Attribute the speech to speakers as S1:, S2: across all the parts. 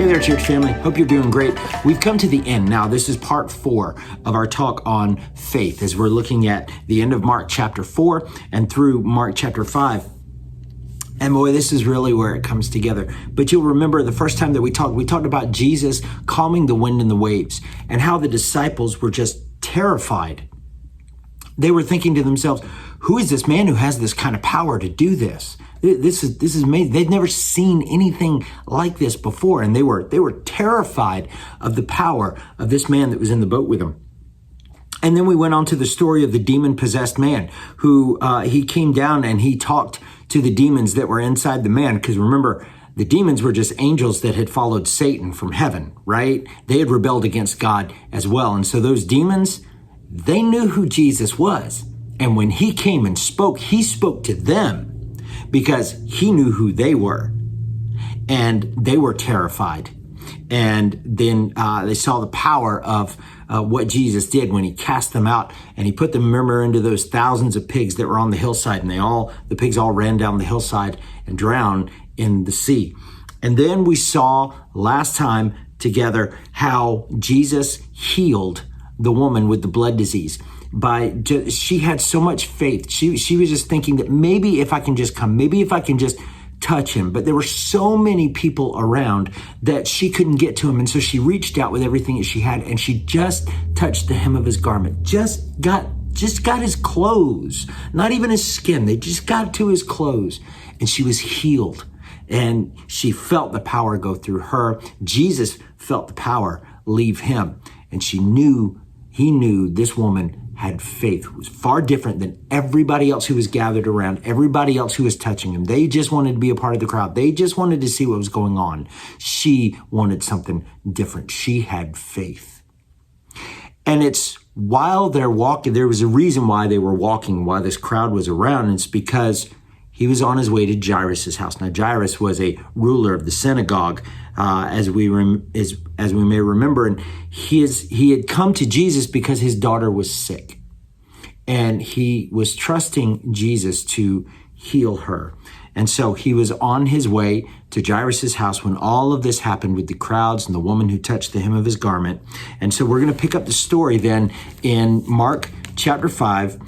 S1: Hey there, church family. Hope you're doing great. We've come to the end. Now, this is part 4 of our talk on faith as we're looking at the end of Mark chapter 4 and through Mark chapter 5. And boy, this is really where it comes together. But you'll remember the first time that we talked about Jesus calming the wind and the waves and how the disciples were just terrified. They were thinking to themselves, who is this man who has this kind of power to do this? This is amazing. They'd never seen anything like this before, and they were terrified of the power of this man that was in the boat with them. And then we went on to the story of the demon-possessed man who he came down and he talked to the demons that were inside the man. Because remember, the demons were just angels that had followed Satan from heaven, right? They had rebelled against God as well. And so those demons, they knew who Jesus was. And when he came and spoke, he spoke to them because he knew who they were. And they were terrified. And then they saw the power of what Jesus did when he cast them out and he put them, remember, into those thousands of pigs that were on the hillside, and the pigs all ran down the hillside and drowned in the sea. And then we saw last time together how Jesus healed the woman with the blood disease. She had so much faith. She was just thinking that maybe if I can just come, maybe if I can just touch him. But there were so many people around that she couldn't get to him. And so she reached out with everything that she had and she just touched the hem of his garment, just got his clothes, not even his skin. They just got to his clothes and she was healed. And she felt the power go through her. Jesus felt the power leave him. And he knew this woman had faith. It was far different than everybody else who was gathered around, everybody else who was touching him. They just wanted to be a part of the crowd. They just wanted to see what was going on. She wanted something different. She had faith. And it's while they're walking, there was a reason why they were walking, why this crowd was around. And it's because he was on his way to Jairus' house. Now, Jairus was a ruler of the synagogue, as we may remember, and he had come to Jesus because his daughter was sick, and he was trusting Jesus to heal her. And so he was on his way to Jairus' house when all of this happened with the crowds and the woman who touched the hem of his garment. And so we're going to pick up the story then in Mark chapter 5,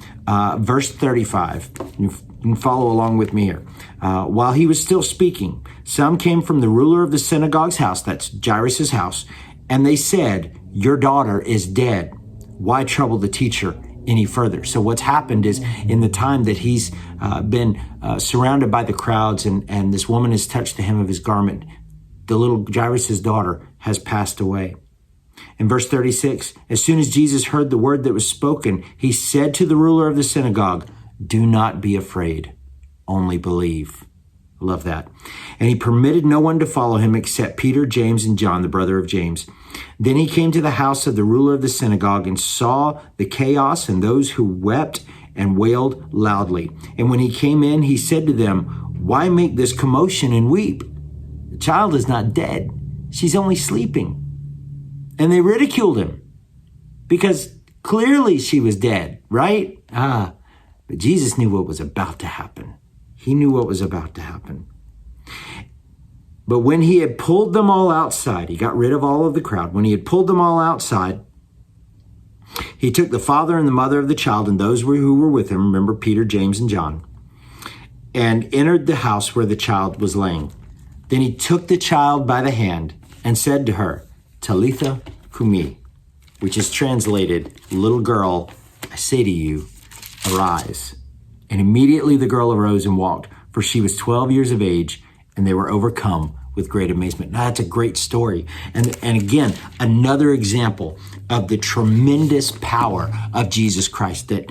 S1: verse 35. You can follow along with me here. While he was still speaking, some came from the ruler of the synagogue's house, that's Jairus' house, and they said, "Your daughter is dead. Why trouble the teacher any further?" So what's happened is in the time that he's been surrounded by the crowds and this woman has touched the hem of his garment, the little Jairus' daughter has passed away. In verse 36, as soon as Jesus heard the word that was spoken, he said to the ruler of the synagogue, "Do not be afraid, only believe." Love that. And he permitted no one to follow him except Peter, James, and John, the brother of James. Then he came to the house of the ruler of the synagogue and saw the chaos and those who wept and wailed loudly. And when he came in, he said to them, "Why make this commotion and weep? The child is not dead. She's only sleeping." And they ridiculed him because clearly she was dead, right? But Jesus knew what was about to happen. He knew what was about to happen. But when he had pulled them all outside, he got rid of all of the crowd. When he had pulled them all outside, he took the father and the mother of the child and those who were with him, remember Peter, James, and John, and entered the house where the child was laying. Then he took the child by the hand and said to her, "Talitha Cumi," which is translated, "Little girl, I say to you, arise." And immediately the girl arose and walked, for she was 12 years of age, and they were overcome with great amazement. Now, that's a great story. And again, another example of the tremendous power of Jesus Christ that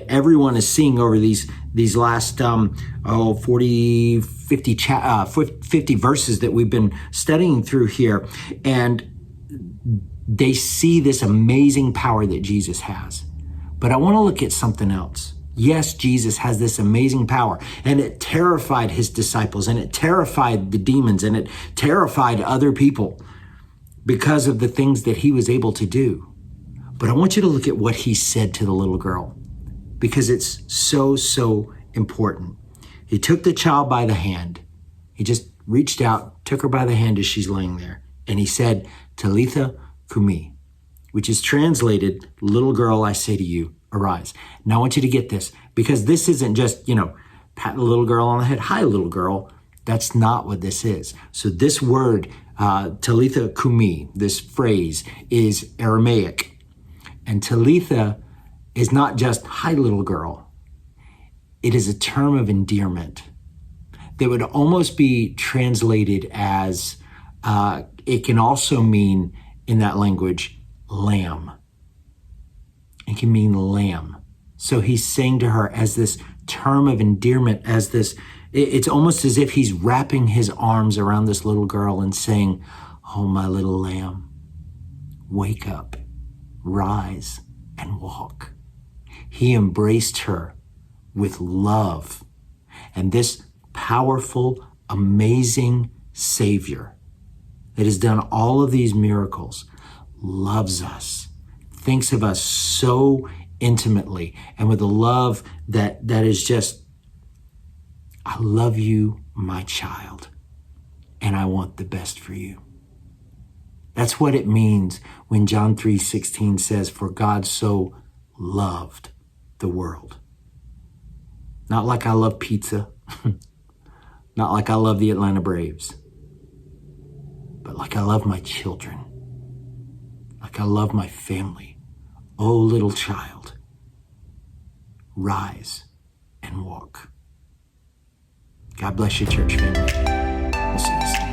S1: everyone is seeing over these last 50 verses that we've been studying through here. And they see this amazing power that Jesus has. But I want to look at something else. Yes, Jesus has this amazing power, and it terrified his disciples, and it terrified the demons, and it terrified other people because of the things that he was able to do. But I want you to look at what he said to the little girl, because it's so important. He took the child by the hand. He just reached out, took her by the hand as she's laying there, And he said, Talitha Cumi, which is translated, little girl, I say to you, arise. Now I want you to get this, because this isn't just, pat a little girl on the head. Hi, little girl. That's not what this is. So this word, Talitha Cumi, this phrase is Aramaic. And Talitha is not just, hi, little girl. It is a term of endearment that would almost be translated as, it can also mean in that language, lamb. It can mean lamb. So he's saying to her as this term of endearment, as this, it's almost as if he's wrapping his arms around this little girl and saying, oh, my little lamb, wake up, rise, and walk. He embraced her with love. And this powerful, amazing Savior that has done all of these miracles loves us, thinks of us so intimately, and with a love that is just, I love you, my child, and I want the best for you. That's what it means when John 3:16 says, for God so loved the world. Not like I love pizza, not like I love the Atlanta Braves, but like I love my children, like I love my family. Oh, little child, rise and walk. God bless you, church family. We'll see you soon.